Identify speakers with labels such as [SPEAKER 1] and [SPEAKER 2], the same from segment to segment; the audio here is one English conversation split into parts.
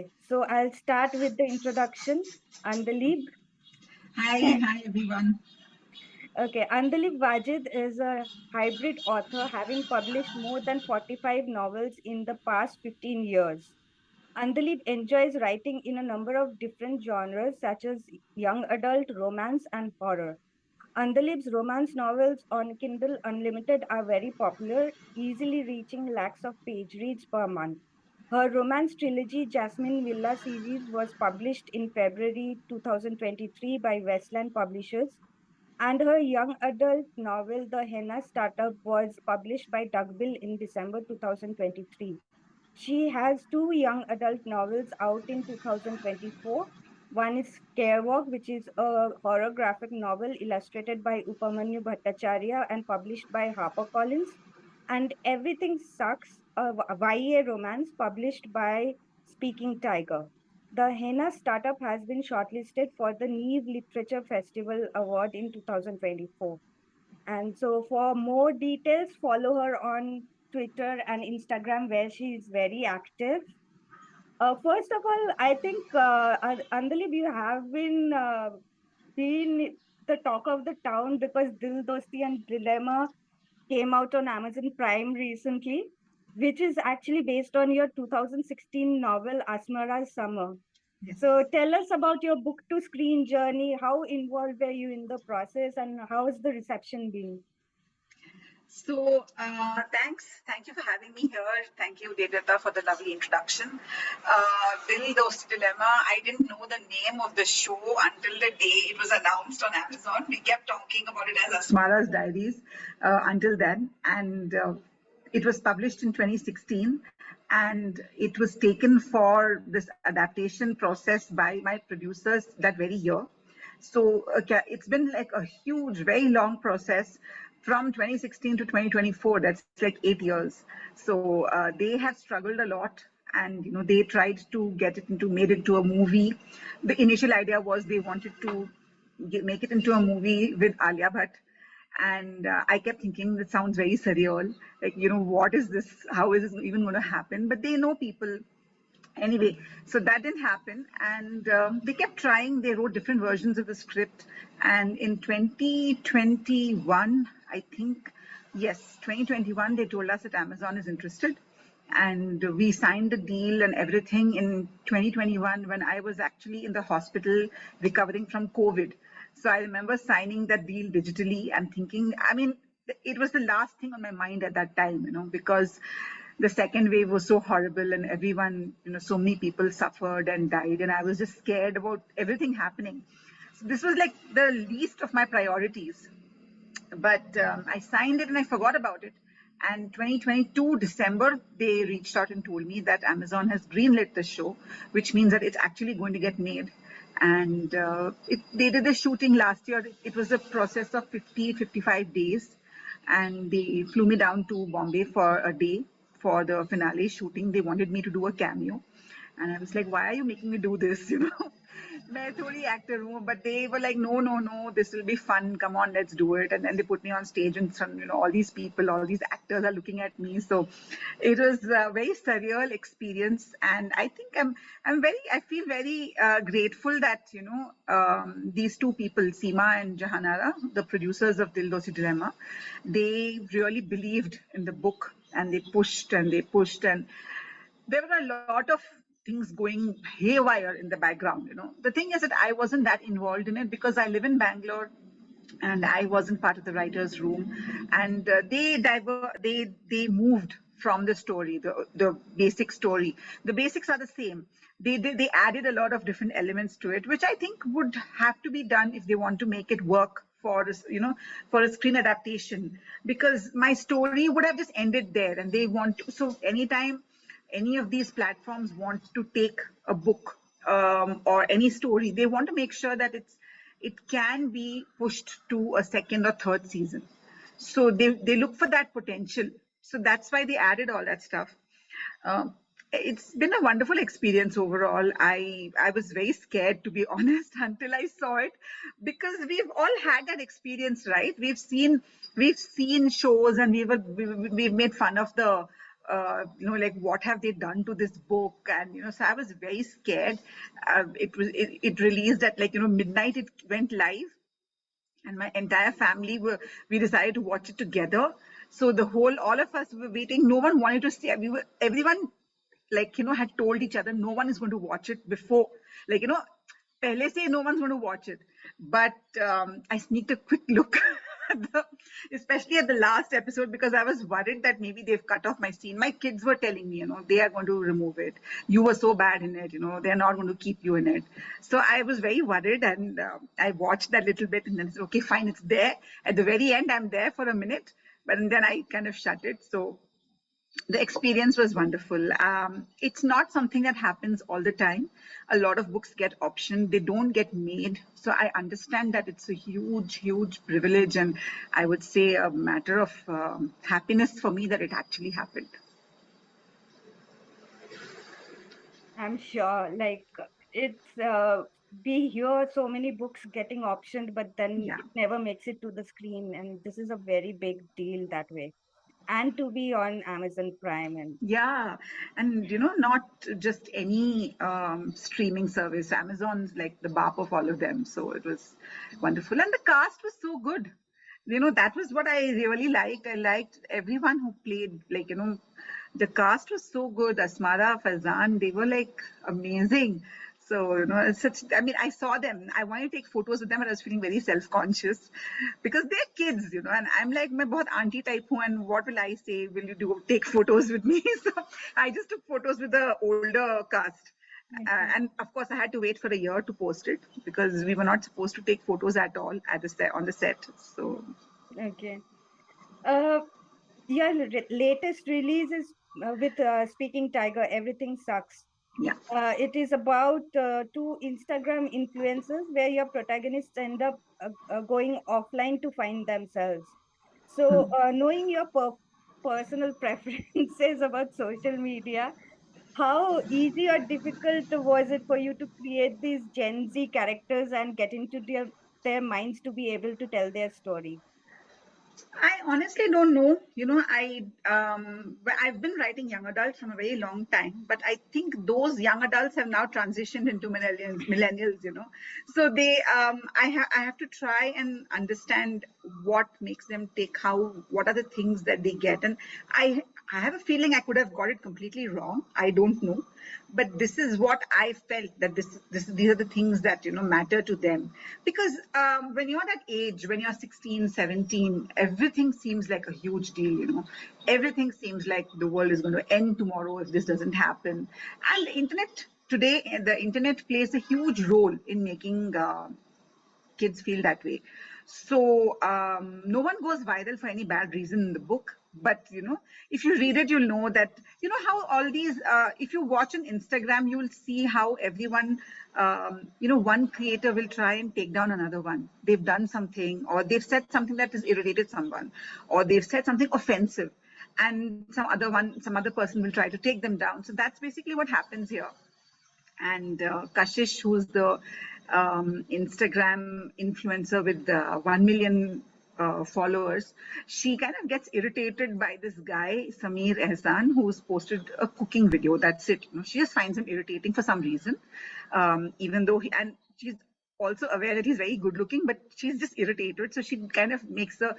[SPEAKER 1] Okay, so I'll start with the introduction. Andalib.
[SPEAKER 2] Hi everyone.
[SPEAKER 1] Okay, Andalib Wajid is a hybrid author having published more than 45 novels in the past 15 years. Andalib enjoys writing in a number of different genres such as young adult, romance, and horror. Andalib's romance novels on Kindle Unlimited are very popular, easily reaching lakhs of page reads per month. Her romance trilogy, Jasmine Villa series, was published in February 2023 by Westland Publishers, and her young adult novel, The Henna Startup, was published by Dugbill in December 2023. She has two young adult novels out in 2024. One is Scarewalk, which is a horror graphic novel illustrated by Upamanyu Bhattacharya and published by HarperCollins. And Everything Sucks, a YA romance published by Speaking Tiger. The Henna startup has been shortlisted for the Neve Literature Festival Award in 2024. And so for more details, follow her on Twitter and Instagram, where she is very active. First of all, I think, Andalib, you have been the talk of the town because Dil Dosti and Dilemma came out on Amazon Prime recently, which is actually based on your 2016 novel Asmara's Summer.
[SPEAKER 2] Yes.
[SPEAKER 1] So tell us about your book to screen journey. How involved were you in the process, and how has the reception been?
[SPEAKER 2] Thank you for having me here. Thank you, Devdata, for the lovely introduction. Dil Dosti Dilemma, I didn't know the name of the show until the day it was announced on Amazon. We kept talking about it as Asmara's Diaries until then. And it was published in 2016. And it was taken for this adaptation process by my producers that very year. So it's been like a huge, very long process from 2016 to 2024. That's like 8 years. So they have struggled a lot, and they tried to made it into a movie. The initial idea was they wanted to make it into a movie with Alia Bhatt. And I kept thinking, that sounds very surreal. Like, what is this? How is this even going to happen? But they know people anyway, so that didn't happen, and they kept trying. They wrote different versions of the script, and in 2021, I think, yes, 2021, they told us that Amazon is interested, and we signed the deal and everything in 2021 when I was actually in the hospital recovering from COVID. So I remember signing that deal digitally and thinking, I mean, it was the last thing on my mind at that time, because the second wave was so horrible, and everyone, so many people suffered and died, and I was just scared about everything happening. So this was like the least of my priorities. But I signed it and I forgot about it. And 2022 December, they reached out and told me that Amazon has greenlit the show, which means that it's actually going to get made. And they did the shooting last year. It was a process of 55 days. And they flew me down to Bombay for a day for the finale shooting. They wanted me to do a cameo. And I was like, why are you making me do this? मैं थोड़ी actor हूँ, but they were like, no, this will be fun. Come on, let's do it. And then they put me on stage, and all these people, all these actors are looking at me. So it was a very surreal experience, and I think I feel very grateful that these two people, Seema and Jahanara, the producers of Dil Dosti Dilemma, they really believed in the book, and they pushed and they pushed, and there were a lot of things going haywire in the background. The thing is that I wasn't that involved in it because I live in Bangalore, and I wasn't part of the writers' room. And they moved from the story, the basic story. The basics are the same. They added a lot of different elements to it, which I think would have to be done if they want to make it work for for a screen adaptation, because my story would have just ended there, and they want to. So anytime any of these platforms want to take a book or any story, they want to make sure that it can be pushed to a second or third season. So they look for that potential. So that's why they added all that stuff. It's been a wonderful experience overall. I was very scared, to be honest, until I saw it, because we've all had that experience, right? We've seen shows, and we've made fun of the like what have they done to this book? And so I was very scared. It released at like midnight. It went live, and my entire family we decided to watch it together. So all of us were waiting. No one wanted to stay. Everyone like had told each other no one is going to watch it before, like pehle se no one's going to watch it. But I sneaked a quick look at especially at the last episode, because I was worried that maybe they've cut off my scene. My kids were telling me, they are going to remove it. You were so bad in it, they're not going to keep you in it. So I was very worried, and I watched that little bit, and then it's okay, fine, it's there. At the very end, I'm there for a minute, but then I kind of shut it. So the experience was wonderful. It's not something that happens all the time. A lot of books get optioned, they don't get made. So I understand that it's a huge, huge privilege, and I would say a matter of happiness for me that it actually happened.
[SPEAKER 1] I'm sure, like it's we hear so many books getting optioned, but then
[SPEAKER 2] Yeah.
[SPEAKER 1] it never makes it to the screen, and this is a very big deal that way. And to be on Amazon Prime, and
[SPEAKER 2] Yeah, and not just any streaming service. Amazon's like the BAP of all of them. So it was wonderful. And the cast was so good. That was what I really liked. I liked everyone who played, like, the cast was so good. Asmara, Faizan, they were like amazing. So, it's such, I mean, I saw them. I wanted to take photos with them, and I was feeling very self-conscious because they're kids, and I'm like, मैं बहुत auntie type हूँ, and what will I say? Will you take photos with me? So I just took photos with the older cast. And of course, I had to wait for a year to post it because we were not supposed to take photos at all at the set, on the set. So,
[SPEAKER 1] okay. Uh, your latest release is with Speaking Tiger, Everything Sucks.
[SPEAKER 2] yeah.
[SPEAKER 1] It is about two Instagram influencers where your protagonists end up going offline to find themselves. So,
[SPEAKER 2] Hmm.
[SPEAKER 1] knowing your personal preferences about social media, how easy or difficult was it for you to create these Gen Z characters and get into their minds to be able to tell their story?
[SPEAKER 2] I honestly don't know. I've been writing young adults from a very long time, but I think those young adults have now transitioned into millennials. Millennials, so I have to try and understand what makes them take what are the things that they get, and I have a feeling I could have got it completely wrong. I don't know, but this is what I felt, that these are the things that matter to them, because when you're that age, when you're 16, 17, everything seems like a huge deal. Everything seems like the world is going to end tomorrow if this doesn't happen, and the internet plays a huge role in making kids feel that way. So no one goes viral for any bad reason in the book. But if you read it, you'll know that how all these. If you watch on Instagram, you will see how everyone, one creator will try and take down another one. They've done something, or they've said something that has irritated someone, or they've said something offensive, and some other person will try to take them down. So that's basically what happens here. And Kashish, who's the Instagram influencer with 1 million followers, she kind of gets irritated by this guy, Samir Ehsan, who's posted a cooking video. That's it. She just finds him irritating for some reason, even though and she's also aware that he's very good looking, but she's just irritated. So she kind of makes a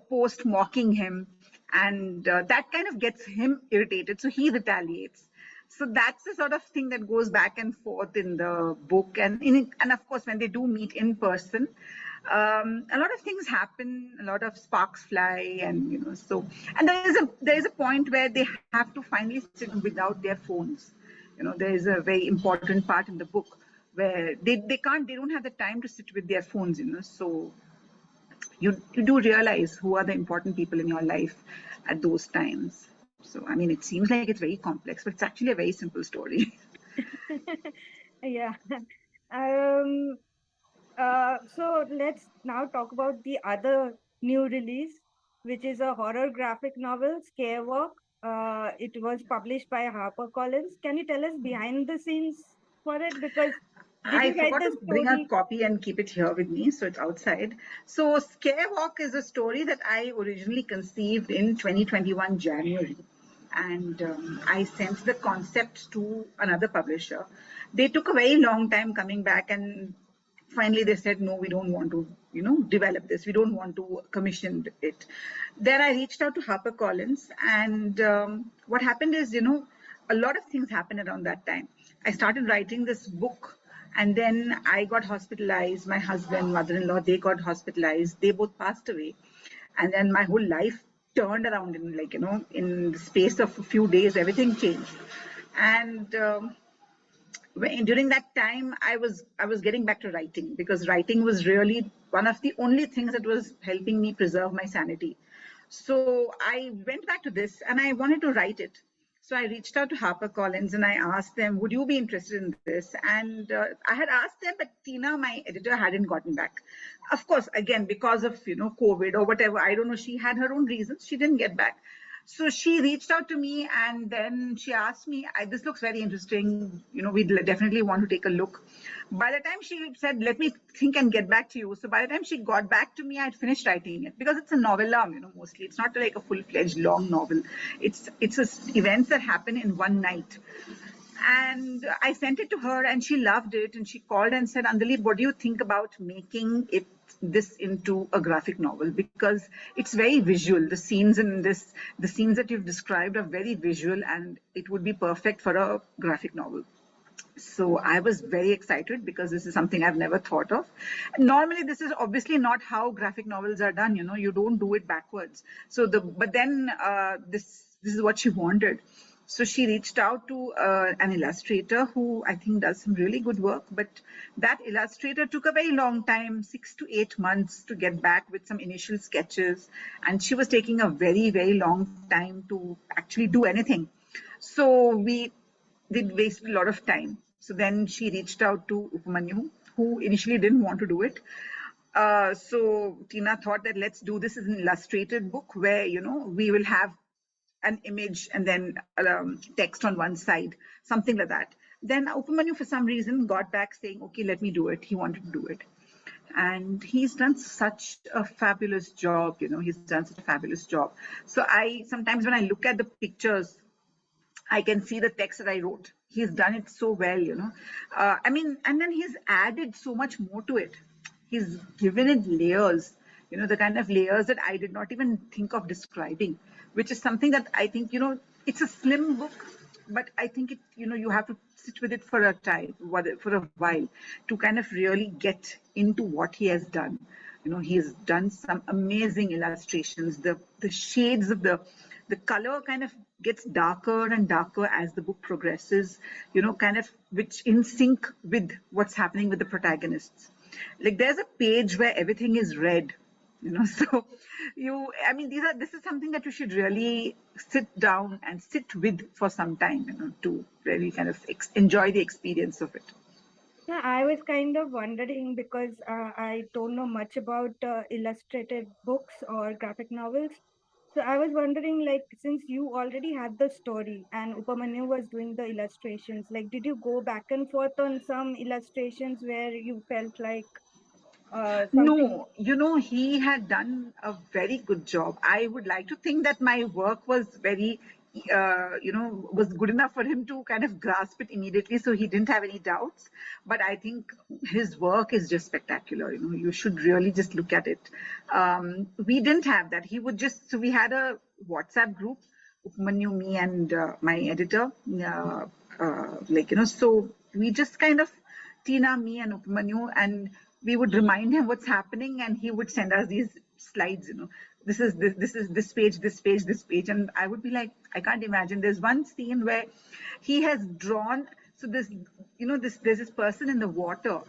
[SPEAKER 2] post mocking him, and that kind of gets him irritated. So he retaliates. So that's the sort of thing that goes back and forth in the book, and of course when they do meet in person, a lot of things happen, a lot of sparks fly, and and there is a point where they have to finally sit without their phones. There is a very important part in the book where they don't have the time to sit with their phones. So you do realize who are the important people in your life at those times. So, I mean, it seems like it's very complex, but it's actually a very simple story.
[SPEAKER 1] Yeah. Um, so let's now talk about the other new release, which is a horror graphic novel, Scarewalk. It was published by HarperCollins. Can you tell us behind the scenes for it? Because did
[SPEAKER 2] I
[SPEAKER 1] you write
[SPEAKER 2] forgot
[SPEAKER 1] the
[SPEAKER 2] to bring a
[SPEAKER 1] story?
[SPEAKER 2] copy and keep it here with me, so it's outside. So, Scarewalk is a story that I originally conceived in 2021 January. and I sent the concept to another publisher. They took a very long time coming back, and finally they said, no, we don't want to, develop this. We don't want to commission it. Then I reached out to HarperCollins, and what happened is, a lot of things happened around that time. I started writing this book, and then I got hospitalized. My husband, mother-in-law, they got hospitalized. They both passed away. And then my whole life turned around in, like, in the space of a few days, everything changed. And during that time, I was getting back to writing, because writing was really one of the only things that was helping me preserve my sanity. So I went back to this and I wanted to write it. So I reached out to HarperCollins and I asked them, would you be interested in this? And I had asked them, but Tina, my editor, hadn't gotten back. Of course, again, because of, COVID or whatever, I don't know, she had her own reasons. She didn't get back. So she reached out to me and then she asked me, this looks very interesting. We definitely want to take a look. By the time she said, let me think and get back to you. So by the time she got back to me, I had finished writing it, because it's a novella, mostly. It's not like a full-fledged long novel. It's events that happen in one night. And I sent it to her and she loved it. And she called and said, Andali, what do you think about making this into a graphic novel? Because it's very visual. The scenes that you've described are very visual, and it would be perfect for a graphic novel. So I was very excited, because this is something I've never thought of. Normally, this is obviously not how graphic novels are done. You don't do it backwards. But then this is what she wanted. So she reached out to an illustrator who I think does some really good work. But that illustrator took a very long time, 6 to 8 months, to get back with some initial sketches. And she was taking a very, very long time to actually do anything. So we wasted a lot of time. So then she reached out to Upamanyu, who initially didn't want to do it. So Tina thought that let's do this as an illustrated book where, we will have an image and then text on one side, something like that. Then Upamanyu, for some reason, got back saying, okay, let me do it. He wanted to do it. And he's done such a fabulous job, he's done such a fabulous job. So sometimes when I look at the pictures, I can see the text that I wrote. He's done it so well, and then he's added so much more to it. He's given it layers, the kind of layers that I did not even think of describing, which is something that I think, it's a slim book, but I think it, you have to sit with it for a while to kind of really get into what he has done. He's done some amazing illustrations. The shades of the color kind of gets darker and darker as the book progresses, kind of which in sync with what's happening with the protagonists. Like there's a page where everything is red, so this is something that you should really sit down and sit with for some time, to really kind of enjoy the experience of it.
[SPEAKER 1] Yeah, I was kind of wondering because I don't know much about illustrated books or graphic novels. So I was wondering, like, since you already had the story and Upamanyu was doing the illustrations, like, did you go back and forth on some illustrations where you felt like something?
[SPEAKER 2] No, he had done a very good job. I would like to think that my work was very, was good enough for him to kind of grasp it immediately. So he didn't have any doubts. But I think his work is just spectacular. You should really just look at it. We didn't have that. So we had a WhatsApp group, Upamanyu, me, and my editor. So we just kind of, Tina, me, and Upamanyu, and we would remind him what's happening, and he would send us these slides. This is this page, this page, this page, and I would be like, I can't imagine. There's one scene where he has drawn. So there's this person in the water,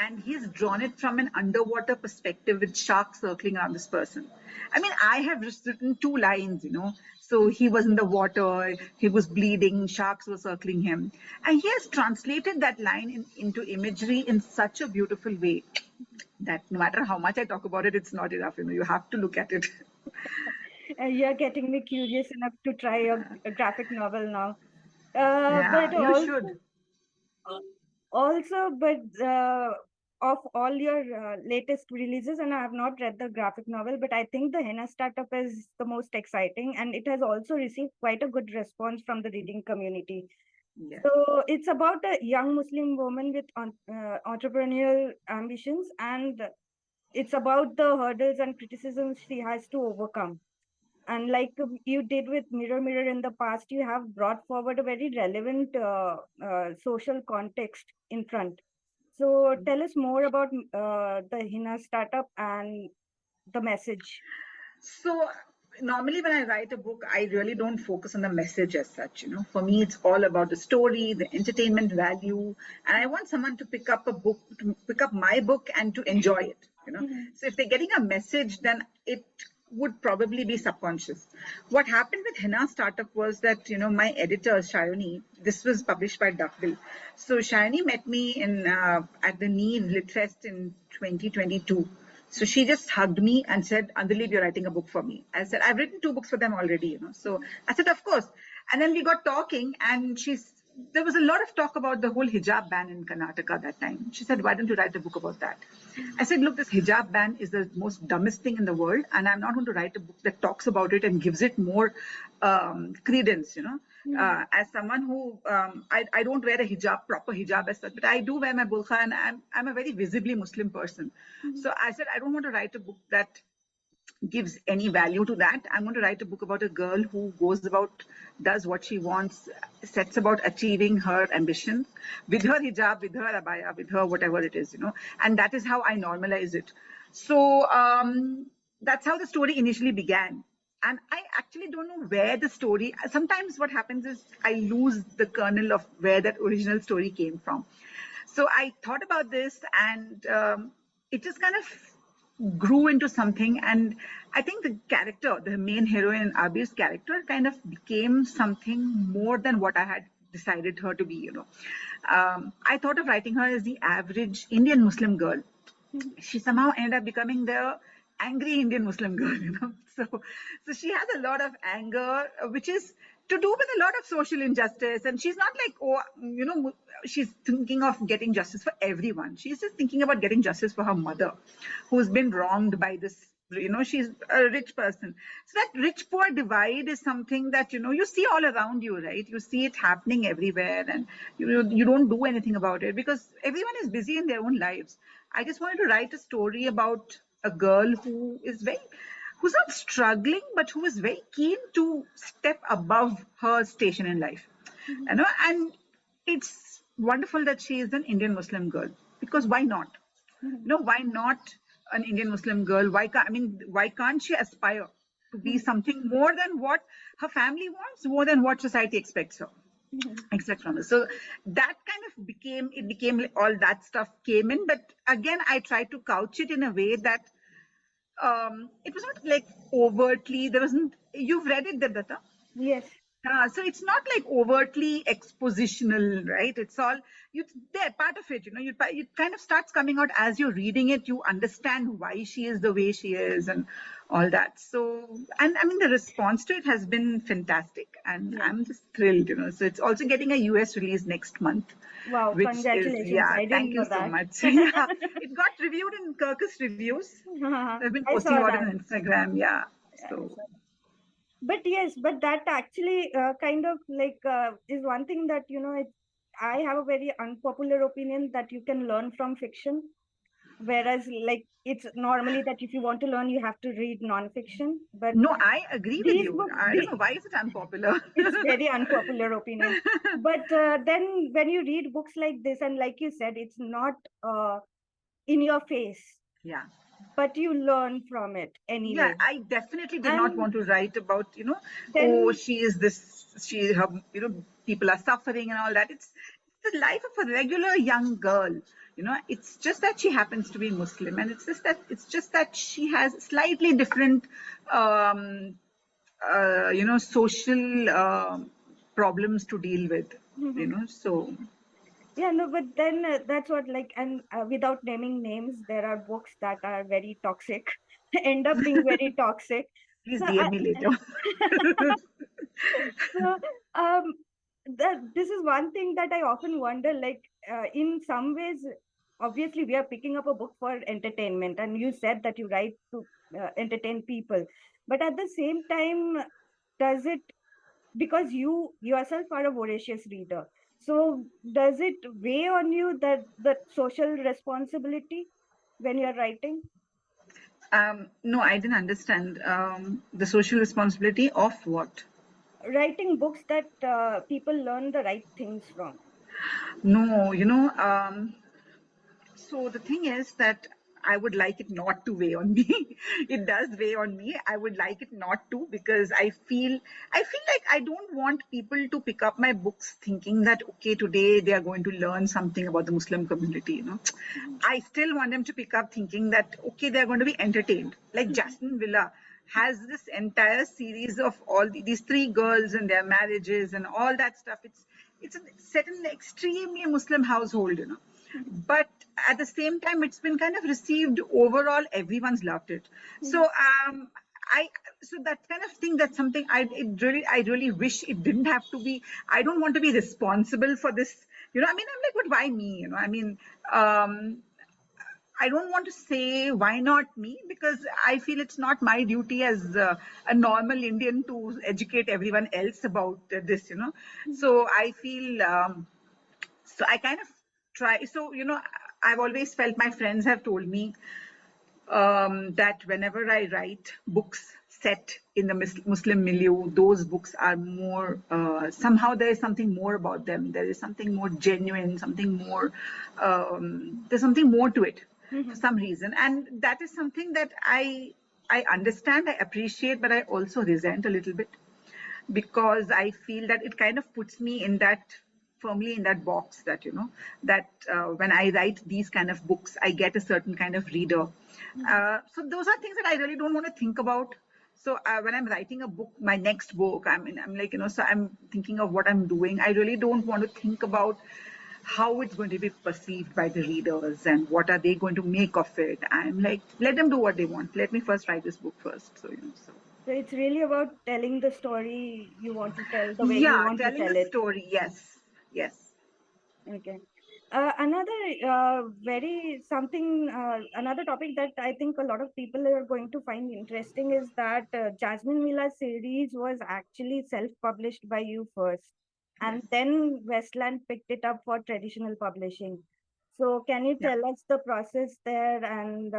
[SPEAKER 2] and he's drawn it from an underwater perspective with sharks circling around this person. I have written 2 lines. So he was in the water, he was bleeding, sharks were circling him. And he has translated that line into imagery in such a beautiful way that no matter how much I talk about it, it's not enough. You have to look at it.
[SPEAKER 1] You're getting me curious enough to try a graphic novel now.
[SPEAKER 2] Yeah,
[SPEAKER 1] But
[SPEAKER 2] you should.
[SPEAKER 1] also, but of all your latest releases, and I have not read the graphic novel, but I think the Henna Startup is the most exciting, and it has also received quite a good response from the reading community.
[SPEAKER 2] Yes.
[SPEAKER 1] So it's about a young Muslim woman with entrepreneurial ambitions, and it's about the hurdles and criticisms she has to overcome. And like you did with Mirror Mirror in the past, you have brought forward a very relevant social context in front. So tell us more about the Hina startup and the message.
[SPEAKER 2] So normally when I write a book, I really don't focus on the message as such. For me, it's all about the story, the entertainment value, and I want someone to pick up a book, to pick up my book, and to enjoy it.
[SPEAKER 1] Mhm.
[SPEAKER 2] So if they're getting a message, then it would probably be subconscious. What happened with Hina Startup was that my editor Shayoni, this was published by Duckbill. So Shayoni met me in at the Need Lit Fest in 2022. So she just hugged me and said, Andalib, you're writing a book for me. I said, I've written 2 books for them already. So I said, of course. And then we got talking, and there was a lot of talk about the whole hijab ban in Karnataka that time. She said, why don't you write a book about that? I said, look, this hijab ban is the most dumbest thing in the world, and I'm not going to write a book that talks about it and gives it more credence. As someone who I don't wear a hijab, proper hijab as such, but I do wear my burqa, and I'm a very visibly Muslim person. So I said, I don't want to write a book that gives any value to that. I'm going to write a book about a girl who goes about, does what she wants, sets about achieving her ambition with her hijab, with her abaya, with her whatever it is. And that is how I normalize it. So that's how the story initially began. And I actually don't know where the story, sometimes what happens is I lose the kernel of where that original story came from. So I thought about this, and it just kind of grew into something. And I think the character, the main heroine, Abir's character, kind of became something more than what I had decided her to be. I thought of writing her as the average Indian Muslim girl. She somehow ended up becoming the angry Indian Muslim girl. So she has a lot of anger, which is to do with a lot of social injustice. And she's not like, she's thinking of getting justice for everyone. She's just thinking about getting justice for her mother, who's been wronged by this. She's a rich person. So that rich poor divide is something that, you see all around you, right? You see it happening everywhere, and you don't do anything about it because everyone is busy in their own lives. I just wanted to write a story about a girl who's not struggling, but who is very keen to step above her station in life. And it's wonderful that she is an Indian Muslim girl, because why not? Why not an Indian Muslim girl? Why can't she aspire to be something more than what her family wants, more than what society expects her? Except from this. So that kind of became all that stuff came in. But again, I tried to couch it in a way that it was not like overtly, there wasn't, you've read it, Devdata?
[SPEAKER 1] Yes.
[SPEAKER 2] So it's not like overtly expositional, right? It's all there, part of it. It kind of starts coming out as you're reading it. You understand why she is the way she is and all that. So, and I mean, the response to it has been fantastic, and
[SPEAKER 1] Yeah.
[SPEAKER 2] I'm just thrilled. So it's also getting a US release next month,
[SPEAKER 1] Wow,
[SPEAKER 2] which is,
[SPEAKER 1] congratulations.
[SPEAKER 2] yeah.
[SPEAKER 1] I
[SPEAKER 2] Thank
[SPEAKER 1] didn't
[SPEAKER 2] you
[SPEAKER 1] know
[SPEAKER 2] so
[SPEAKER 1] that.
[SPEAKER 2] much. Yeah, it got reviewed in Kirkus Reviews. I've been
[SPEAKER 1] I
[SPEAKER 2] posting
[SPEAKER 1] saw
[SPEAKER 2] about it
[SPEAKER 1] that.
[SPEAKER 2] on Instagram. Yeah.
[SPEAKER 1] Yeah, I
[SPEAKER 2] So
[SPEAKER 1] saw that. But yes, but that actually kind of like is one thing that, I have a very unpopular opinion that you can learn from fiction. Whereas, like, it's normally that if you want to learn, you have to read non-fiction. But
[SPEAKER 2] no, I agree with
[SPEAKER 1] these
[SPEAKER 2] you.
[SPEAKER 1] books,
[SPEAKER 2] I don't know why is it unpopular.
[SPEAKER 1] it's very unpopular opinion. But then when you read books like this, and like you said, it's not in your face,
[SPEAKER 2] Yeah.
[SPEAKER 1] but you learn from it
[SPEAKER 2] Yeah,
[SPEAKER 1] anyway.
[SPEAKER 2] I definitely did not
[SPEAKER 1] And
[SPEAKER 2] want to write about, oh,
[SPEAKER 1] then,
[SPEAKER 2] she is this, her, people are suffering and all that. It's the life of a regular young girl. It's just that she happens to be Muslim, and it's just that she has slightly different, um, social problems to deal with. So
[SPEAKER 1] yeah, no, but then that's what, like, and without naming names, there are books that are very toxic, end up being very toxic.
[SPEAKER 2] please
[SPEAKER 1] So
[SPEAKER 2] DM me later.
[SPEAKER 1] so that this is one thing that I often wonder, like, in some ways, obviously we are picking up a book for entertainment, and you said that you write to entertain people, but at the same time, does it, because you yourself are a voracious reader, so does it weigh on you that the social responsibility when you're writing?
[SPEAKER 2] No, I didn't understand. The social responsibility of what?
[SPEAKER 1] Writing books that people learn the right things from.
[SPEAKER 2] No, so the thing is that I would like it not to weigh on me. It does weigh on me. I would like it not to, because I feel like I don't want people to pick up my books thinking that okay, today they are going to learn something about the Muslim community. I still want them to pick up thinking that okay, they're going to be entertained. Like Jasmine Villa has this entire series of all these three girls and their marriages and all that stuff. It's set in an extremely Muslim household. But at the same time, it's been kind of received overall. Everyone's loved it. So I so that kind of thing, that's something I really wish it didn't have to be. I don't want to be responsible for this. I mean, I'm like, but why me? I mean, I don't want to say why not me, because I feel it's not my duty as a normal Indian to educate everyone else about this. So I feel so I kind of try. So I've always felt, my friends have told me that whenever I write books set in the Muslim milieu, those books are more, somehow there is something more about them. There is something more genuine, something more, there's something more to it for some reason. And that is something that I understand, I appreciate, but I also resent a little bit, because I feel that it kind of puts me in that, firmly in that box, that that when I write these kind of books, I get a certain kind of reader. So those are things that I really don't want to think about. So when I'm writing a book, my next book, I'm like, so I'm thinking of what I'm doing. I really don't want to think about how it's going to be perceived by the readers and what are they going to make of it. I'm like, let them do what they want. Let me first write this book first. So.
[SPEAKER 1] So it's really about telling the story you want to tell the way you
[SPEAKER 2] Yeah,
[SPEAKER 1] want to
[SPEAKER 2] telling the
[SPEAKER 1] tell it.
[SPEAKER 2] story. Yes, yes.
[SPEAKER 1] Okay. Another very something, another topic that I think a lot of people are going to find interesting is that Jasmine Villa series was actually self-published by you first, and
[SPEAKER 2] Yes.
[SPEAKER 1] then Westland picked it up for traditional publishing. So can you
[SPEAKER 2] Yeah.
[SPEAKER 1] tell us the process there and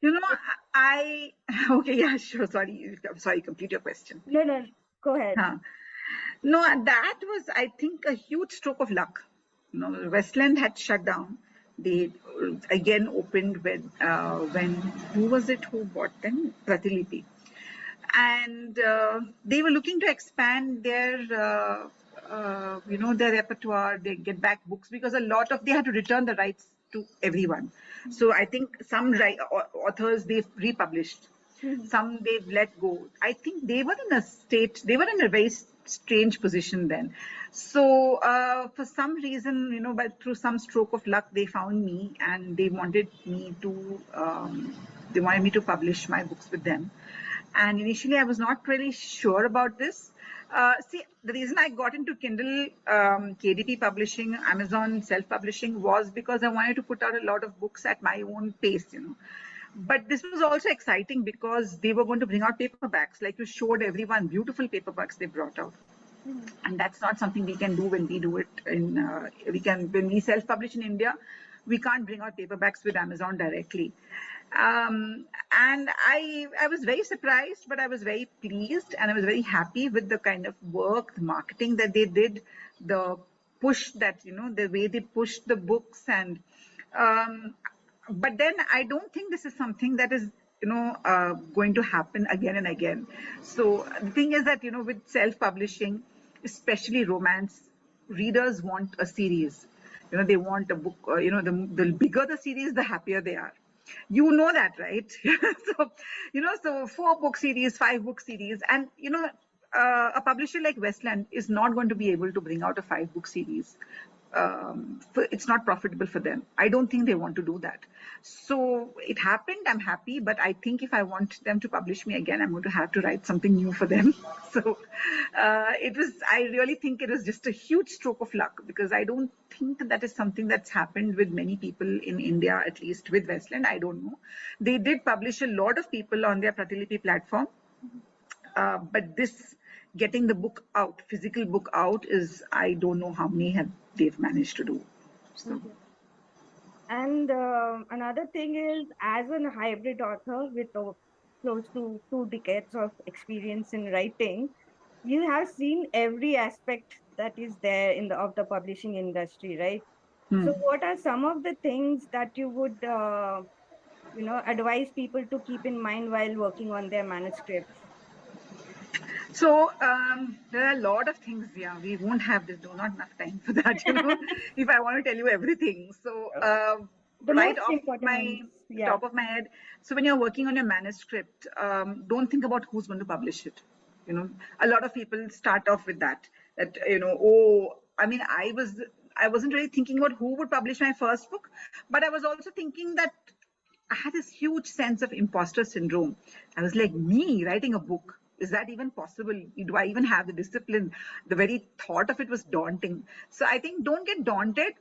[SPEAKER 2] You know, I okay, yeah, sure. Sorry, complete your question.
[SPEAKER 1] no, no, go ahead.
[SPEAKER 2] Huh. No, that was, I think, a huge stroke of luck. Westland had shut down. They again opened when who was it who bought them? Pratilipi. And they were looking to expand their repertoire. They get back books, because a lot of, they had to return the rights to everyone. So I think some authors they've republished,
[SPEAKER 1] Mhm.
[SPEAKER 2] some they've let go. I think they were in a very strange position then. So for some reason, but through some stroke of luck, they found me, and they wanted me to publish my books with them. And initially, I was not really sure about this. See, the reason I got into Kindle, KDP publishing, Amazon self-publishing, was because I wanted to put out a lot of books at my own pace. But this was also exciting because they were going to bring out paperbacks. Like you showed everyone, beautiful paperbacks they brought out.
[SPEAKER 1] Mhm.
[SPEAKER 2] And that's not something we can do when we do it when we self-publish in India. We can't bring out paperbacks with Amazon directly. And I was very surprised, but I was very pleased, and I was very happy with the kind of work, the marketing that they did, the push that, the way they pushed the books. And um, but then I don't think this is something that is going to happen again and again. So the thing is that, with self-publishing, especially romance, readers want a series. They want a book. The bigger the series, the happier they are. You know that, right? So 4 book series, 5 book series, and a publisher like Westland is not going to be able to bring out a 5 book series it's not profitable for them. I don't think they want to do that. So it happened. I'm happy, but I think if I want them to publish me again, I'm going to have to write something new for them. So it was. I really think it was just a huge stroke of luck, because I don't think that is something that's happened with many people in India, at least with Westland. I don't know. They did publish a lot of people on their Pratilipi platform, but this getting the book out, physical book out, is, I don't know how many have they've managed to do. So.
[SPEAKER 1] Okay. And another thing is, as a hybrid author with close to 2 decades of experience in writing, you have seen every aspect that is there in the of the publishing industry, right?
[SPEAKER 2] Hmm.
[SPEAKER 1] So, what are some of the things that you would, advise people to keep in mind while working on their manuscripts?
[SPEAKER 2] So there are a lot of things. Yeah, we won't have this. Do not enough time for that. If I want to tell you everything. So
[SPEAKER 1] The
[SPEAKER 2] right
[SPEAKER 1] most
[SPEAKER 2] off
[SPEAKER 1] important
[SPEAKER 2] my
[SPEAKER 1] ones, yeah.
[SPEAKER 2] top of my head. So when you're working on your manuscript, don't think about who's going to publish it. A lot of people start off with that. That oh, I mean, I wasn't really thinking about who would publish my first book, but I was also thinking that I had this huge sense of imposter syndrome. I was like, me writing a book, is that even possible? Do I even have the discipline? The very thought of it was daunting. So I think don't get daunted.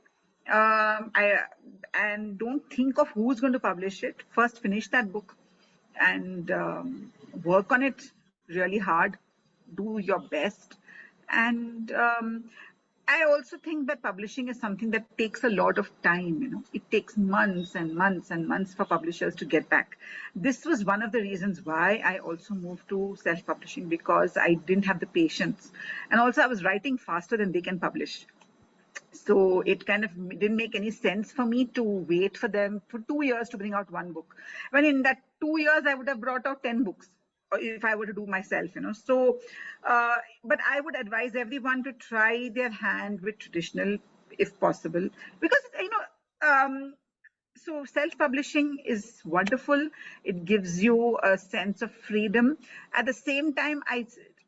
[SPEAKER 2] And don't think of who's going to publish it. First, finish that book and work on it really hard. Do your best. And I also think that publishing is something that takes a lot of time. It takes months and months and months for publishers to get back. This was one of the reasons why I also moved to self-publishing, because I didn't have the patience, and also I was writing faster than they can publish. So it kind of didn't make any sense for me to wait for them for 2 years to bring out one book. When in that 2 years, I would have brought out 10 books, or if I were to do myself. So, but I would advise everyone to try their hand with traditional if possible, because, so self-publishing is wonderful. It gives you a sense of freedom. At the same time,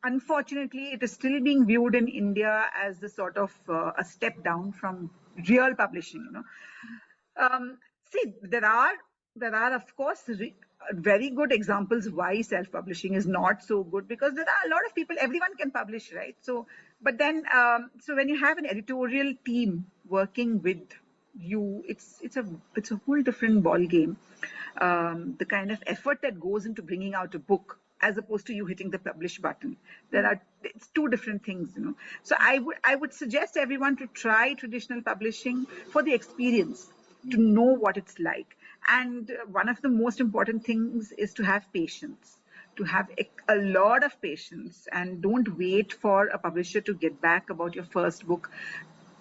[SPEAKER 2] unfortunately, it is still being viewed in India as the sort of a step down from real publishing. See, there are of course very good examples why self-publishing is not so good, because there are a lot of people. Everyone can publish, right? So, but then, so when you have an editorial team working with you, it's a whole different ball game. The kind of effort that goes into bringing out a book, as opposed to you hitting the publish button, it's two different things. So I would suggest everyone to try traditional publishing for the experience, to know what it's like. And one of the most important things is to have patience, to have a lot of patience, and don't wait for a publisher to get back about your first book.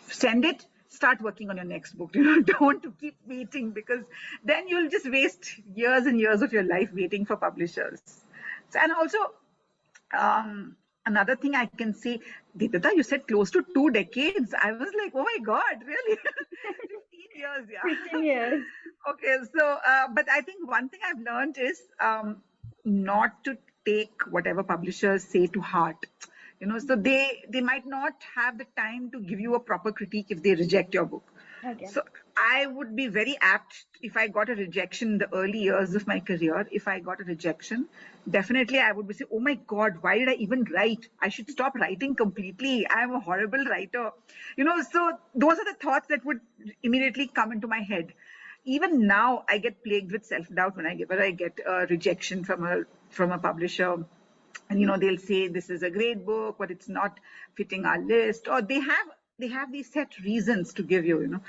[SPEAKER 2] Send it, start working on your next book. Don't keep waiting, because then you'll just waste years and years of your life waiting for publishers. So, and also, another thing I can say, Deepika, you said close to 2 decades. I was like, oh my God, really? 15 years, yeah.
[SPEAKER 1] 15 years.
[SPEAKER 2] Okay, so, but I think one thing I've learned is not to take whatever publishers say to heart. So they might not have the time to give you a proper critique if they reject your book.
[SPEAKER 1] Okay.
[SPEAKER 2] So I would be very apt if I got a rejection in the early years of my career. If I got a rejection, definitely I would be saying, oh my God, why did I even write? I should stop writing completely. I am a horrible writer. So those are the thoughts that would immediately come into my head. Even now, I get plagued with self-doubt whenever I get a rejection from a publisher. And they'll say this is a great book, but it's not fitting our list, or they have these set reasons to give you.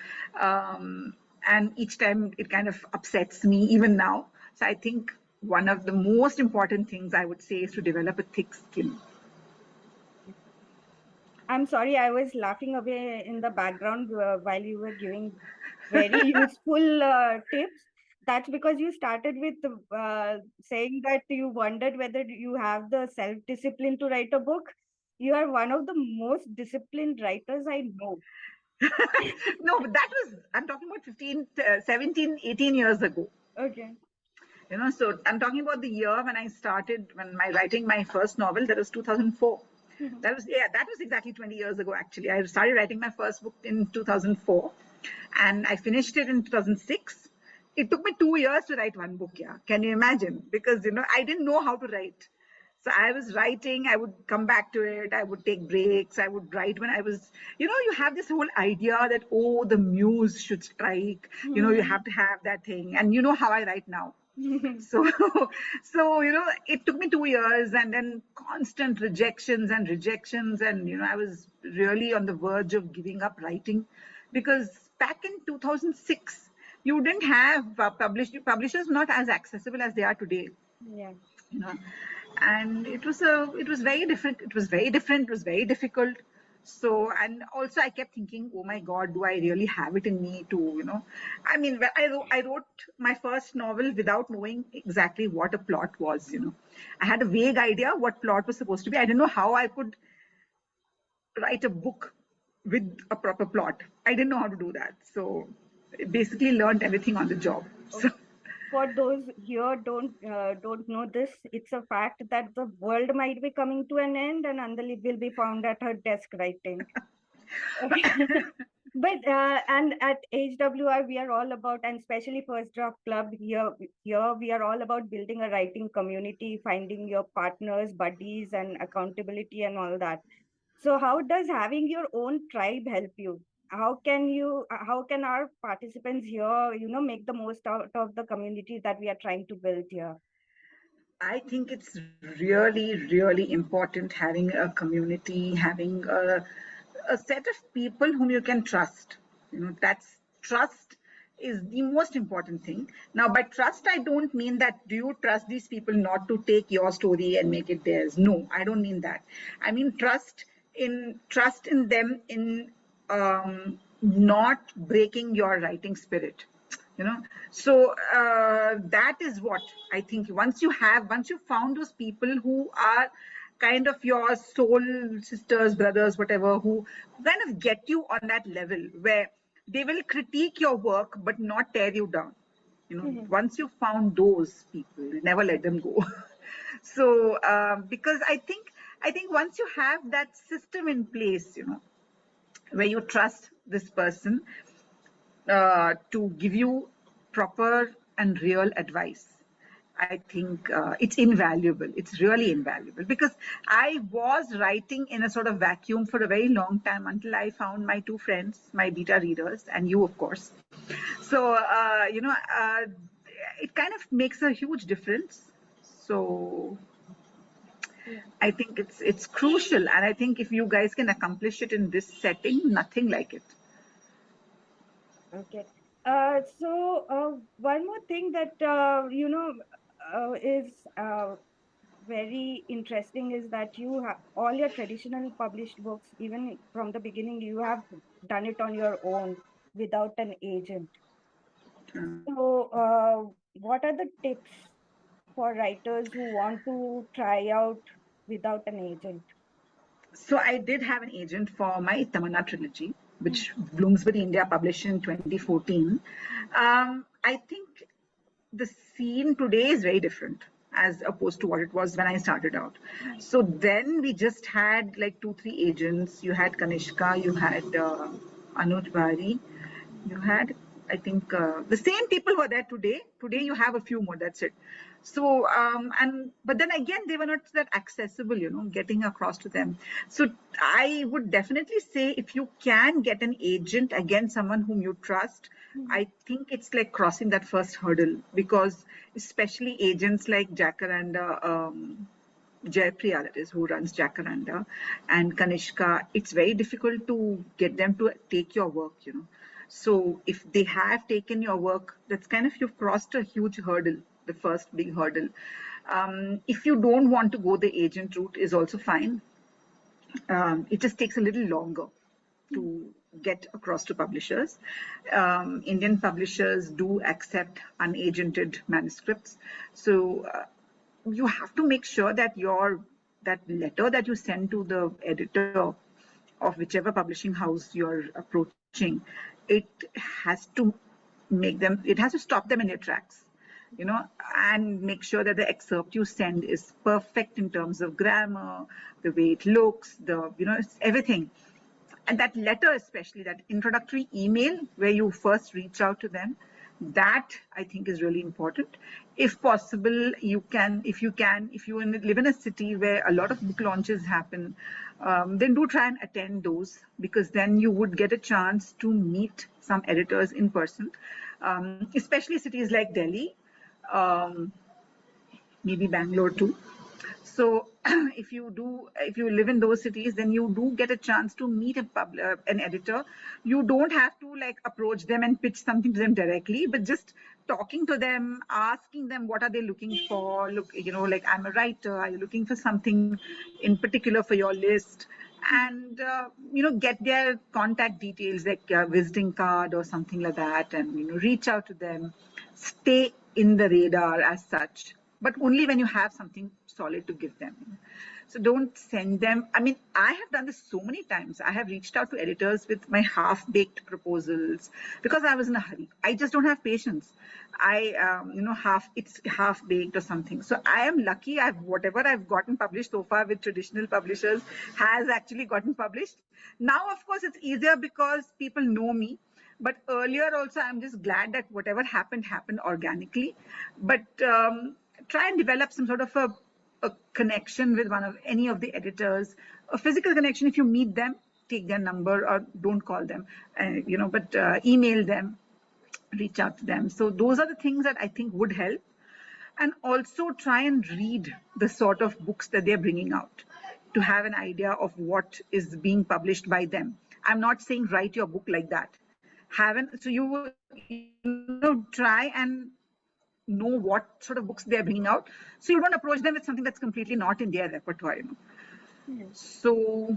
[SPEAKER 2] And each time it kind of upsets me, even now. So I think one of the most important things I would say is to develop a thick skin.
[SPEAKER 1] I'm sorry, I was laughing away in the background while you were giving very useful tips. That's because you started with saying that you wondered whether you have the self discipline to write a book. You are one of the most disciplined writers I know.
[SPEAKER 2] No, but I'm talking about 15, 17, 18 years ago.
[SPEAKER 1] Okay.
[SPEAKER 2] So I'm talking about the year when I started, when my writing my first novel, that was 2004. That was exactly 20 years ago, actually. I started writing my first book in 2004 and I finished it in 2006. It took me 2 years to write one book. Yeah. Can you imagine? Because, I didn't know how to write. So I was writing, I would come back to it, I would take breaks, I would write when I was, you have this whole idea that, oh, the muse should strike, you have to have that thing. And you know how I write now. So, it took me 2 years and then constant rejections. And, I was really on the verge of giving up writing because back in 2006, you didn't have publishers not as accessible as they are today.
[SPEAKER 1] Yeah.
[SPEAKER 2] You know, and it was very different. It was very different. It was very difficult. So, and also I kept thinking, oh my God, do I really have it in me to, I mean, I wrote my first novel without knowing exactly what a plot was, I had a vague idea what plot was supposed to be. I didn't know how I could write a book with a proper plot. I didn't know how to do that. So basically learned everything on the job. So
[SPEAKER 1] For those here don't know this, it's a fact that the world might be coming to an end and Andali will be found at her desk writing. Okay. But and at HWR we are all about, and especially First Draft Club here we are all about building a writing community, finding your partners, buddies, and accountability and all that. So how does having your own tribe help you? How can our participants here, make the most out of the community that we are trying to build here?
[SPEAKER 2] I think it's really, really important having a community, having a set of people whom you can trust. That's trust is the most important thing. Now, by trust, I don't mean that do you trust these people not to take your story and make it theirs? No, I don't mean that. I mean trust in them in not breaking your writing spirit. So that is what I think. Once you found those people who are kind of your soul sisters, brothers, whatever, who kind of get you on that level where they will critique your work but not tear you down. Once you found those people, never let them go. So because I think once you have that system in place, where you trust this person to give you proper and real advice, I think it's invaluable. It's really invaluable because I was writing in a sort of vacuum for a very long time until I found my two friends, my beta readers, and you, of course. So, it kind of makes a huge difference. So,
[SPEAKER 1] Yeah.
[SPEAKER 2] I think it's crucial, and I think if you guys can accomplish it in this setting, nothing like it.
[SPEAKER 1] Okay. One more thing that is very interesting is that you have all your traditional published books, even from the beginning, you have done it on your own without an agent. So, what are the tips for writers who want to try out without an agent?
[SPEAKER 2] So I did have an agent for my Tamanna trilogy,
[SPEAKER 1] Mm.
[SPEAKER 2] which Bloomsbury India published in 2014. I think the scene today is very different as opposed to what it was when I started out.
[SPEAKER 1] Mm.
[SPEAKER 2] So then we just had like 2, 3 agents. You had Kanishka, you had Anuj Bari, you had, I think, the same people were there today. Today you have a few more. That's it. So but then again they were not that accessible, getting across to them. So I would definitely say if you can get an agent, again someone whom you trust, I think it's like crossing that first hurdle, because especially agents like Jacaranda, Jaipriya, that is, who runs Jacaranda, and Kanishka, it's very difficult to get them to take your work, So if they have taken your work, that's kind of, you've crossed a huge hurdle, the first big hurdle. If you don't want to go the agent route, is also fine. It just takes a little longer to get across to publishers. Indian publishers do accept unagented manuscripts. So you have to make sure that that letter that you send to the editor of whichever publishing house you're approaching, it has to stop them in their tracks. and make sure that the excerpt you send is perfect in terms of grammar, the way it looks, it's everything. And that letter, especially that introductory email where you first reach out to them, that I think is really important. If possible, if you live in a city where a lot of book launches happen, then do try and attend those, because then you would get a chance to meet some editors in person, especially cities like Delhi, um, maybe Bangalore too. So if you live in those cities, then you do get a chance to meet an editor. You don't have to like approach them and pitch something to them directly, but just talking to them, asking them what are they looking for. Look, like, I'm a writer. Are you looking for something in particular for your list? And get their contact details, like a visiting card or something like that, and reach out to them. Stay in the radar as such, but only when you have something solid to give them. So don't send them. I mean, I have done this so many times. I have reached out to editors with my half-baked proposals because I was in a hurry. I just don't have patience. It's half-baked or something. So I am lucky. Whatever I've gotten published so far with traditional publishers has actually gotten published. Now, of course, it's easier because people know me. But earlier also, I'm just glad that whatever happened organically. But try and develop some sort of a connection with any of the editors, a physical connection. If you meet them, take their number or don't call them, but email them, reach out to them. So those are the things that I think would help. And also try and read the sort of books that they're bringing out to have an idea of what is being published by them. I'm not saying write your book like that. So try and know what sort of books they're bringing out, so you don't approach them with something that's completely not in their repertoire. So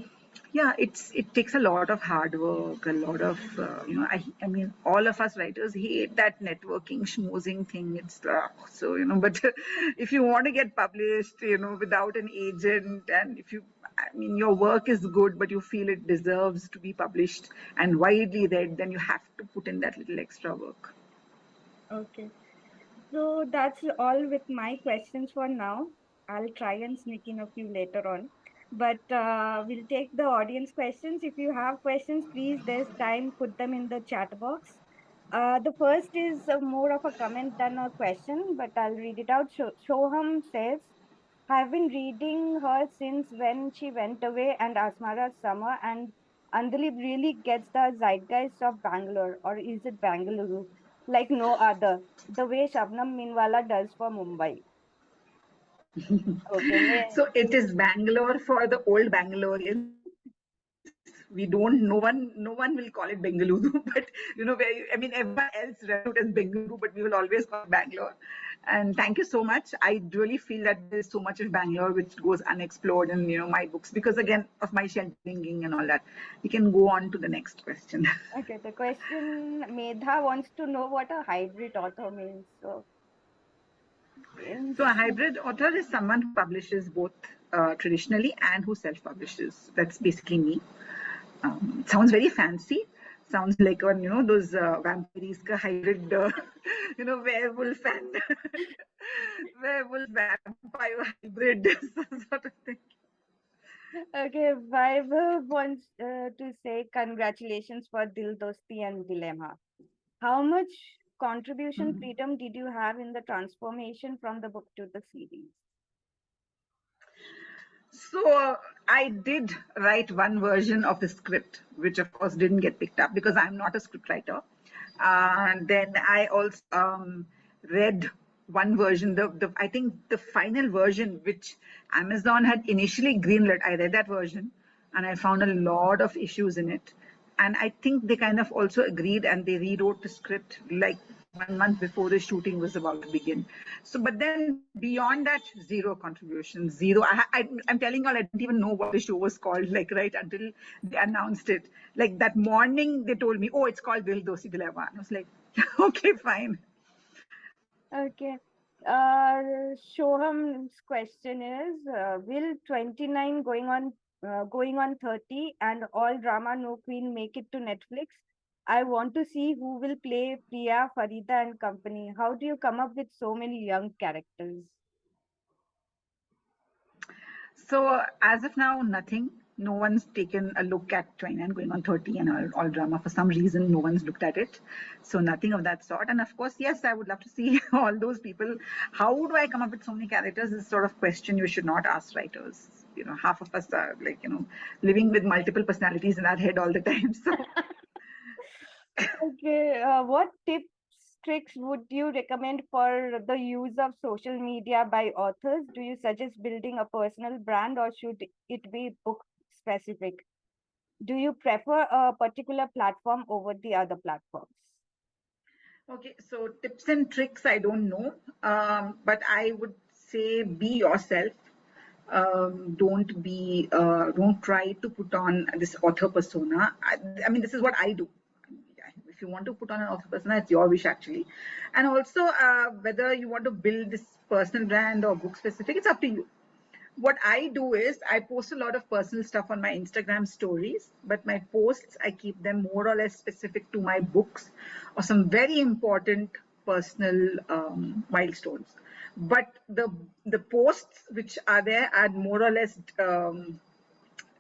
[SPEAKER 2] yeah, it takes a lot of hard work, a lot of I mean, all of us writers hate that networking schmoozing thing. It's so but if you want to get published without an agent, and if you I mean, your work is good, but you feel it deserves to be published and widely read, then you have to put in that little extra work.
[SPEAKER 1] Okay. So that's all with my questions for now. I'll try and sneak in a few later on. But we'll take the audience questions. If you have questions, please, there's time, put them in the chat box. The first is more of a comment than a question, but I'll read it out. Shoham says, I've been reading her since when she went away and Asmara's Summer, and Andalib really gets the zeitgeist of Bangalore, or is it Bangalore, like no other, the way Shabnam Minwala does for Mumbai. Okay,
[SPEAKER 2] So it is Bangalore for the old Bangaloreans. We don't. No one will call it Bengaluru, but everyone else refers to it as Bengaluru, but we will always call it Bangalore. And thank you so much. I really feel that there is so much of Bangalore which goes unexplored in my books, because again of my sheltering and all that. We can go on to the next question.
[SPEAKER 1] okay, the question Medha wants to know what a hybrid author means. So,
[SPEAKER 2] So a
[SPEAKER 1] means
[SPEAKER 2] hybrid author is someone who publishes both traditionally and who self-publishes. That's basically me. Sounds very fancy. Sounds like those vampires ka hybrid, werewolf and werewolf vampire hybrid sort of thing.
[SPEAKER 1] okay, Vaibhav wants to say congratulations for Dil Dosti and Dilemma. How much contribution
[SPEAKER 2] Mhm.
[SPEAKER 1] freedom did you have in the transformation from the book to the series?
[SPEAKER 2] So I did write one version of the script, which of course didn't get picked up because I'm not a script writer. And then I also read one version, the I think the final version, which Amazon had initially greenlit. I read that version, and I found a lot of issues in it. And I think they kind of also agreed, and they rewrote the script like 1 month before the shooting was about to begin. So, but then beyond that, zero contribution, zero. I'm telling you all, I didn't even know what the show was called, like right until they announced it. Like that morning, they told me, "Oh, it's called Dil Dosti Dilemma." And I was like, "Okay, fine."
[SPEAKER 1] Okay. Shoham's question is, will 29 going on 30 and all drama no queen make it to Netflix? I want to see who will play Priya, Farida, and company. How do you come up with so many young characters?
[SPEAKER 2] So as of now, nothing. No one's taken a look at 29 going on 30 and all drama. For some reason, no one's looked at it. So nothing of that sort. And of course, yes, I would love to see all those people. How do I come up with so many characters is sort of question you should not ask writers. You know, half of us are like, living with multiple personalities in our head all the time. So
[SPEAKER 1] Okay, what tips, tricks would you recommend for the use of social media by authors? Do you suggest building a personal brand or should it be book specific? Do you prefer a particular platform over the other platforms?
[SPEAKER 2] okay, so tips and tricks, I don't know. But I would say be yourself. Don't try to put on this author persona. I mean, this is what I do. If you want to put on an author persona, it's your wish actually. And also, whether you want to build this personal brand or book specific, it's up to you. What I do is I post a lot of personal stuff on my Instagram stories, but my posts, I keep them more or less specific to my books or some very important personal milestones. But the posts which are there are more or less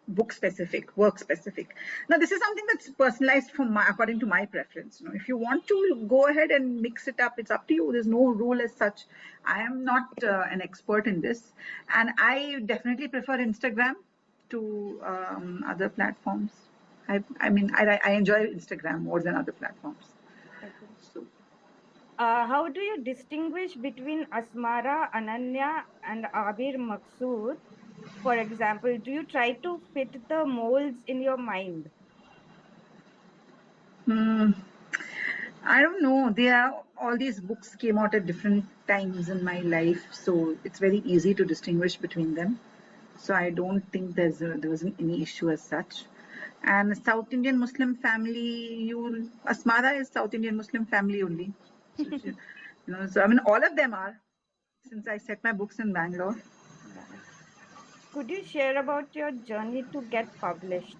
[SPEAKER 2] book specific, work specific. Now, this is something that's personalized according to my preference. If you want to go ahead and mix it up, it's up to you. There's no rule as such. I am not an expert in this, and I definitely prefer Instagram to other platforms. I enjoy Instagram more than other platforms.
[SPEAKER 1] Okay.
[SPEAKER 2] So
[SPEAKER 1] How do you distinguish between Asmara, Ananya, and Abir Maksud? For example, do you try to fit the molds in your mind?
[SPEAKER 2] hmm, I don't know. All these books came out at different times in my life, so it's very easy to distinguish between them. So I don't think there wasn't any issue as such. And South Indian Muslim family, Asmara is South Indian Muslim family only. So, so I mean, all of them are since I set my books in Bangalore.
[SPEAKER 1] Yeah. Could you share about your journey to get published?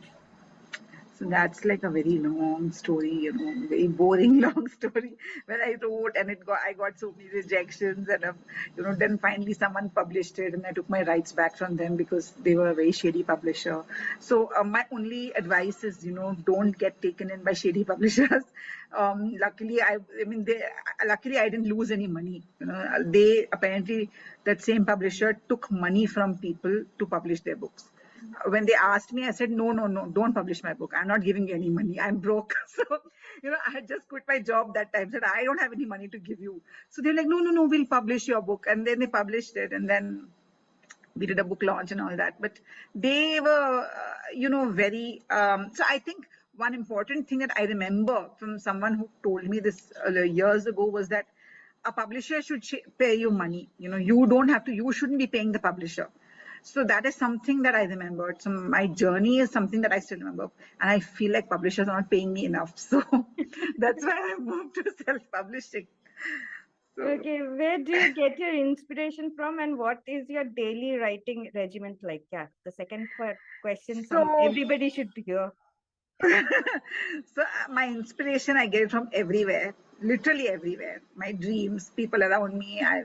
[SPEAKER 2] So that's like a very long story, very boring long story where I wrote and I got so many rejections and then finally someone published it and I took my rights back from them because they were a very shady publisher. So my only advice is, don't get taken in by shady publishers. Luckily, luckily I didn't lose any money. They apparently that same publisher took money from people to publish their books. When they asked me, I said, no, no, no, don't publish my book. I'm not giving you any money. I'm broke. So, I had just quit my job that time. Said, I don't have any money to give you. So they're like, no, no, no, we'll publish your book. And then they published it. And then we did a book launch and all that. But they were, very. So I think one important thing that I remember from someone who told me this years ago was that a publisher should pay you money. You don't have to, you shouldn't be paying the publisher. So that is something that I remembered. So my journey is something that I still remember. And I feel like publishers are not paying me enough. So that's why I moved to self-publishing. So,
[SPEAKER 1] Okay, where do you get your inspiration from and what is your daily writing regiment like? Yeah, the second question
[SPEAKER 2] so
[SPEAKER 1] everybody should hear.
[SPEAKER 2] so my inspiration I get it from everywhere, literally everywhere. My dreams, people around me. I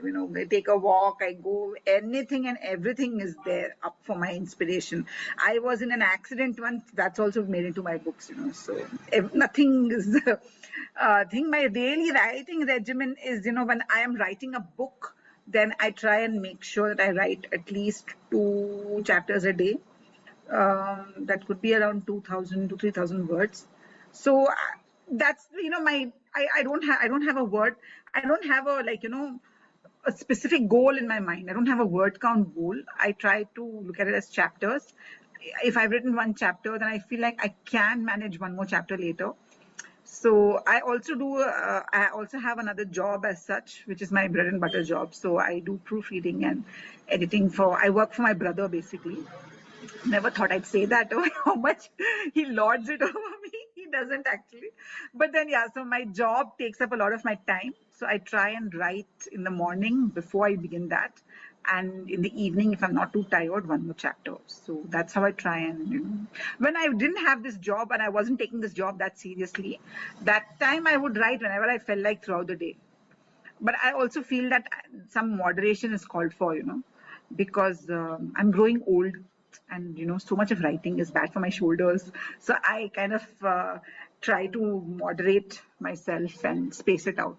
[SPEAKER 2] take a walk, I go, anything and everything is there up for my inspiration. I was in an accident once, that's also made into my books. So nothing is thing. My daily writing regimen is, when I am writing a book, then I try and make sure that I write at least 2 chapters a day. That could be around 2000 to 3000 words. So that's my I don't have a word. I don't have a a specific goal in my mind. I don't have a word count goal. I try to look at it as chapters. If I've written one chapter, then I feel like I can manage one more chapter later. So I also have another job as such, which is my bread and butter job. So I do proofreading and editing I work for my brother basically. Never thought I'd say that or how much he lords it over me. He doesn't actually. But then, yeah, so my job takes up a lot of my time. So I try and write in the morning before I begin that. and in the evening, if I'm not too tired, one more chapter. So that's how I try. And when I didn't have this job and I wasn't taking this job that seriously, that time I would write whenever I felt like throughout the day. But I also feel that some moderation is called for, because I'm growing old, and so much of writing is bad for my shoulders. So I kind of try to moderate myself and space it out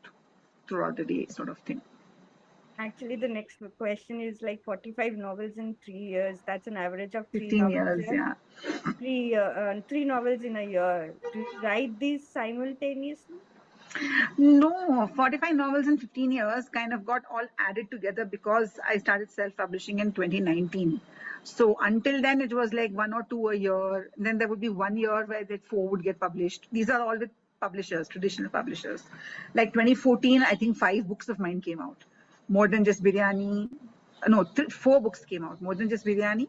[SPEAKER 2] throughout the day, sort of thing.
[SPEAKER 1] Actually, the next question is like 45 novels in 3 years. That's an average of three
[SPEAKER 2] 15
[SPEAKER 1] novels.
[SPEAKER 2] years, yeah.
[SPEAKER 1] Three novels in a year. Do you write these simultaneously?
[SPEAKER 2] No, 45 novels in 15 years kind of got all added together because I started self publishing in 2019. So until then, it was like one or two a year. Then there would be 1 year where that four would get published. These are all with publishers, traditional publishers. Like 2014, I think 5 books of mine came out. More Than Just Biryani. No, 4 books came out. More Than Just Biryani,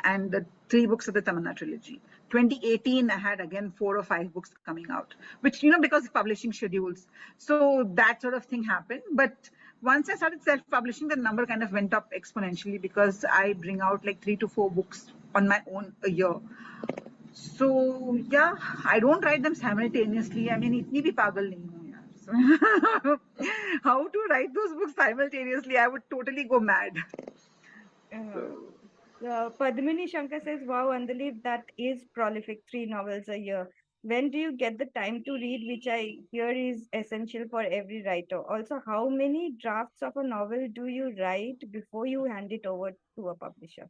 [SPEAKER 2] and the 3 books of the Tamanna trilogy. 2018, I had again 4 or 5 books coming out, which, because of publishing schedules. So that sort of thing happened. But once I started self publishing, the number kind of went up exponentially because I bring out like 3 to 4 books on my own a year. So yeah, I don't write them simultaneously. I mean, itni bhi pagal nahi hu yaar. So, how to write those books simultaneously? I would totally go mad.
[SPEAKER 1] Uh,
[SPEAKER 2] So,
[SPEAKER 1] Padmini Shankar says, wow, Andalip, that is prolific, 3 novels a year. When do you get the time to read, which I hear is essential for every writer? Also, how many drafts of a novel do you write before you hand it over to a publisher?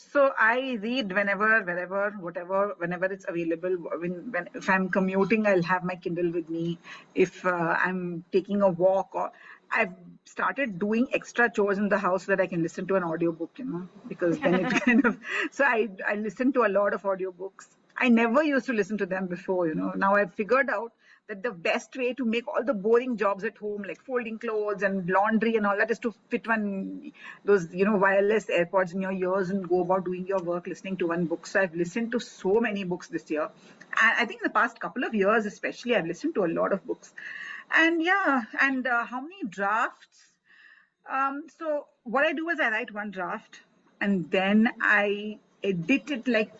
[SPEAKER 2] So I read whenever, wherever, whatever, whenever it's available. When if I'm commuting, I'll have my Kindle with me. If I'm taking a walk, or I've started doing extra chores in the house so that I can listen to an audiobook, because then it kind of. So I listen to a lot of audiobooks. I never used to listen to them before. Now I've figured out that the best way to make all the boring jobs at home, like folding clothes and laundry and all that, is to fit those wireless AirPods in your ears and go about doing your work listening to one book. So I've listened to so many books this year, and I think in the past couple of years especially, I've listened to a lot of books. And yeah, and how many drafts? So what I do is I write one draft and then I edit it like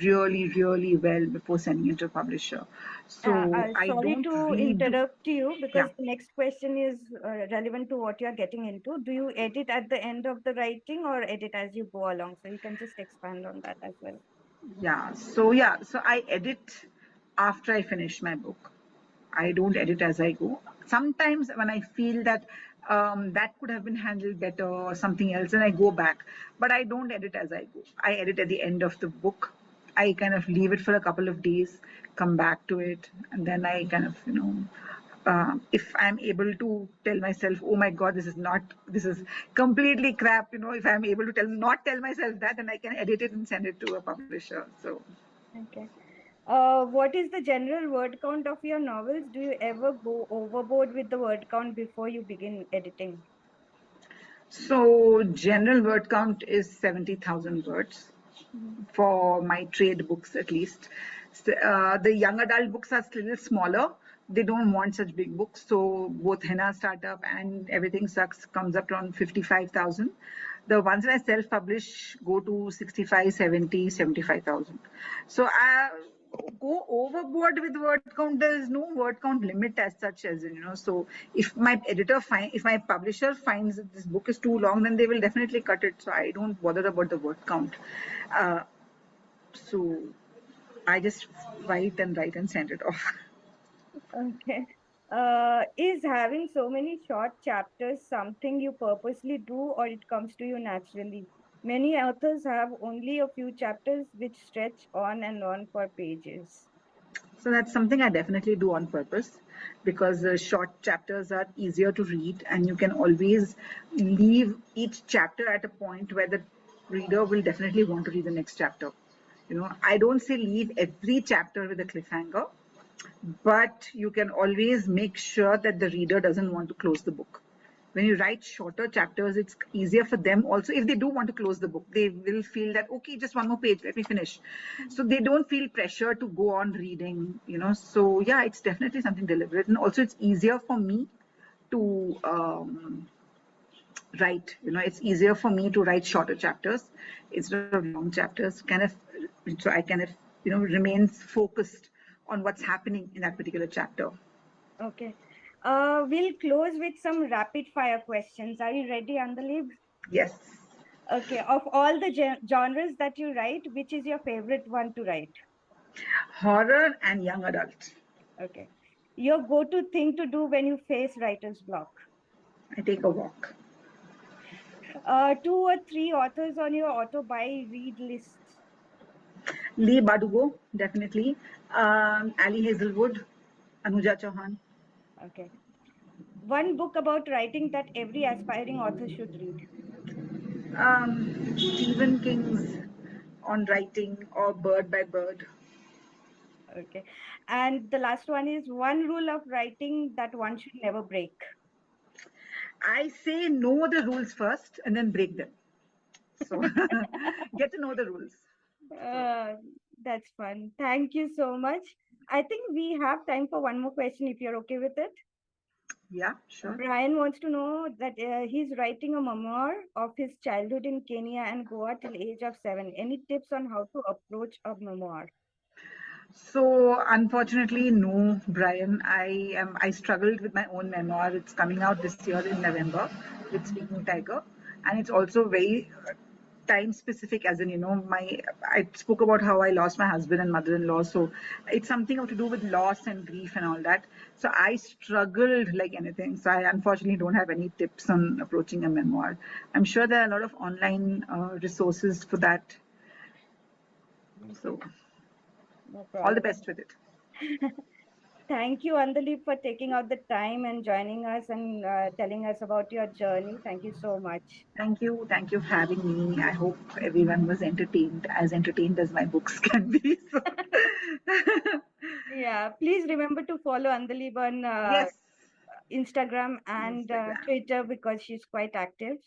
[SPEAKER 2] really, really well before sending it to a publisher. So I
[SPEAKER 1] Sorry
[SPEAKER 2] don't
[SPEAKER 1] to
[SPEAKER 2] redo.
[SPEAKER 1] interrupt you
[SPEAKER 2] Yeah.
[SPEAKER 1] because the next question is relevant to what you're getting into. Do you edit at the end of the writing or edit as you go along? So you can just expand on that as well.
[SPEAKER 2] So I edit after I finish my book. I don't edit as I go. Sometimes when I feel that that could have been handled better or something else, and I go back. But I don't edit as I go. I edit at the end of the book. I kind of leave it for a couple of days, come back to it, and then I kind of, if I'm able to tell myself, oh my God, this is completely crap, if I'm able to not tell myself that, then I can edit it and send it to a publisher. So
[SPEAKER 1] Okay. What is the general word count of your novels? Do you ever go overboard with the word count before you begin editing?
[SPEAKER 2] So general word count is 70,000 words
[SPEAKER 1] Mhm.
[SPEAKER 2] for my trade books at least. So, the young adult books are still smaller. They don't want such big books. So both Henna Startup and Everything Sucks comes up around 55,000. The ones that I self-publish go to 65, 70, 75,000. So I go overboard with word count. There is no word count limit as such, as so if my if my publisher finds that this book is too long, then they will definitely cut it. So I don't bother about the word count. uh, so I just write and send it off.
[SPEAKER 1] Okay. Is having so many short chapters something you purposely do or it comes to you naturally? Many authors have only a few chapters which stretch on and on for pages.
[SPEAKER 2] So that's something I definitely do on purpose, because short chapters are easier to read and you can always leave each chapter at a point where the reader will definitely want to read the next chapter. I don't say leave every chapter with a cliffhanger, but you can always make sure that the reader doesn't want to close the book. When you write shorter chapters, it's easier for them also. If they do want to close the book, they will feel that, okay, just one more page, let me finish. So they don't feel pressure to go on reading. So yeah, it's definitely something deliberate. And also it's easier for me to write. It's easier for me to write shorter chapters instead of long chapters, so I remain focused on what's happening in that particular chapter.
[SPEAKER 1] Okay. We'll close with some rapid fire questions. Are you ready, Andalib?
[SPEAKER 2] Yes.
[SPEAKER 1] Okay. Of all the genres that you write, which is your favorite one to write?
[SPEAKER 2] Horror and young adult.
[SPEAKER 1] Okay. Your go-to thing to do when you face writer's block?
[SPEAKER 2] I take a walk.
[SPEAKER 1] Two or three authors on your auto buy read list?
[SPEAKER 2] Lee Badugo, definitely. Ali Hazelwood, Anuja Chauhan.
[SPEAKER 1] Okay. One book about writing that every aspiring author should read?
[SPEAKER 2] Stephen King's On Writing or Bird by Bird.
[SPEAKER 1] Okay. And the last one is one rule of writing that one should never break.
[SPEAKER 2] I say know the rules first and then break them. So get to know the rules.
[SPEAKER 1] Uh, that's fun. Thank you so much. I think we have time for one more question if you're okay with it.
[SPEAKER 2] Yeah, sure.
[SPEAKER 1] Brian wants to know that he's writing a memoir of his childhood in Kenya and Goa till age of 7. Any tips on how to approach a memoir?
[SPEAKER 2] So unfortunately, no, Brian. I struggled with my own memoir. It's coming out this year in November with Speaking Tiger, and it's also very time specific. As in, I spoke about how I lost my husband and mother-in-law, so it's something to do with loss and grief and all that. So I struggled like anything. So I unfortunately don't have any tips on approaching a memoir. I'm sure there are a lot of online resources for that. So
[SPEAKER 1] No
[SPEAKER 2] all the
[SPEAKER 1] problem.
[SPEAKER 2] best with it.
[SPEAKER 1] Thank you, Andalip, for taking out the time and joining us and telling us about your journey. Thank you so much.
[SPEAKER 2] Thank you. Thank you for having me. I hope everyone was entertained as my books can be. So.
[SPEAKER 1] Yeah, please remember to follow Andalip on
[SPEAKER 2] Yes,
[SPEAKER 1] Instagram and
[SPEAKER 2] Instagram.
[SPEAKER 1] Twitter because she's quite active.